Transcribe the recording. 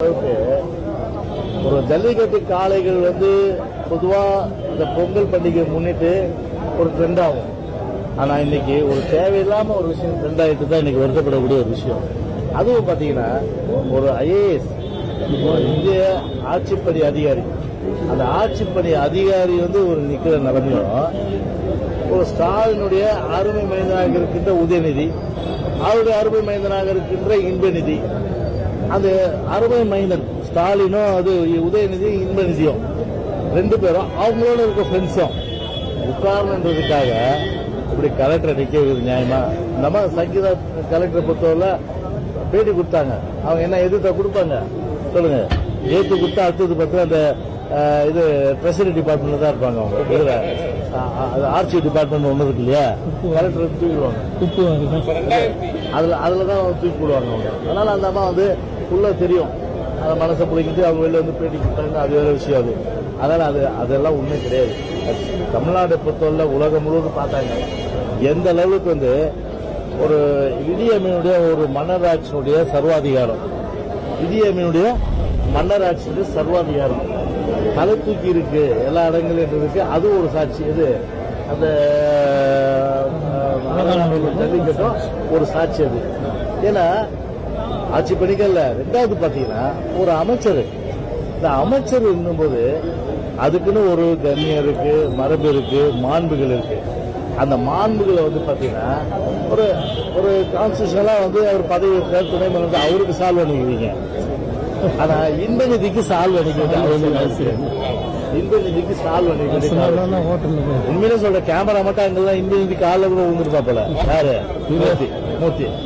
ஒரு ஜல்லிக்கட்டு காளைகள் பொதுவா இந்த பொங்கல் பண்டிகை முன்னிட்டு ஒரு ட்ரெண்ட் ஆகும். ஆனா இன்னைக்கு ஒரு தேவையில்லாம ஒரு விஷயம் ட்ரெண்ட் ஆகிட்டு தான் இன்னைக்கு வருத்தப்படக்கூடிய ஒரு விஷயம். அதுவும் பாத்தீங்கன்னா ஒரு ஐஏஎஸ் இந்திய ஆட்சிப்பணி அதிகாரி, அந்த ஆட்சிப்பணி அதிகாரி ஒரு நிக்கிற நிலைமையும் ஒரு ஸ்டாலினுடைய அருமை மைந்தனாக இருக்கின்ற உதயநிதி, அவருடைய அருமை மைந்தனாக இருக்கின்ற இன்பநிதி, அந்த அருமை மைந்தன் ஸ்டாலினும் அது உதயநிதி இன்பநிதியும் ரெண்டு பேரும் அவங்களோட இருக்க ஃப்ரெண்ட்ஸும் உட்காரணுன்றதுக்காக இப்படி கலெக்டரை நிக்க வைக்கிறது நியாயமா? நம்ம சங்கீதா கலெக்டரை பொறுத்தவரை பேட்டி கொடுத்தாங்க. அவங்க என்ன எதிர்த்தா கொடுப்பாங்க சொல்லுங்க? ஏத்து கொடுத்தா அடுத்தது பார்த்து அந்த இது ட்ரெஷரி டிபார்ட்மெண்ட்ல தான் இருப்பாங்க. அவங்க இதுல ஆர்சி டிபார்ட்மெண்ட் ஒண்ணு இருக்கு இல்லையா, கலெக்டர் தூக்கிடுவாங்க. அதுலதான் தூக்கி போடுவாங்க அவங்க. அதனால அந்த அம்மா உள்ள தெரியும், அந்த மனசை பிடிக்கிட்டு அவங்க வெளில பேட்டி கொடுத்தாங்க. அது வேற விஷயம். அதனால அதெல்லாம் உண்மை கிடையாது. தமிழ்நாட்டை பொறுத்தவரை உலகம் முழுவதும் பார்த்தாங்க எந்த அளவுக்கு ஒரு இடியம்மனுடைய ஒரு மன்னராட்சியினுடைய சர்வாதிகாரம், இடியம்மனுடைய மன்னராட்சியுடைய சர்வாதிகாரம் தலை தூக்கி இருக்கு எல்லா இடங்களும் இருக்கு. அது ஒரு சாட்சி. இது அந்த ஜல்லிக்கட்டும் ஒரு சாட்சி. அது ஏன்னா ஆட்சி பணிகள்ல ரெண்டாவது பாத்தீங்கன்னா ஒரு அமைச்சர், இந்த அமைச்சர் இருக்கும்போது அதுக்குன்னு ஒரு கண்ணியம் இருக்கு, மரபு இருக்கு, மாண்புகள் இருக்கு. அந்த மாண்புகளை பாத்தீங்கன்னா ஒரு ஒரு கான்ஸ்டியூஷனலா அவர் பதவி இருக்கார், துணை முதல்வர், அவருக்கு சால்வ் அனுப்பிடுவீங்க. ஆனா இன்பநிதிக்கு சால்வ் அனுப்பி இன்பநிதிக்கு சால்வ் அனுப்பி உண்மையிலே சொல்ற கேமரா மட்டும் அங்கெல்லாம் இன்பநிதி காலில் கூட விழுந்துருப்பா போல. யாரு? மூர்த்தி.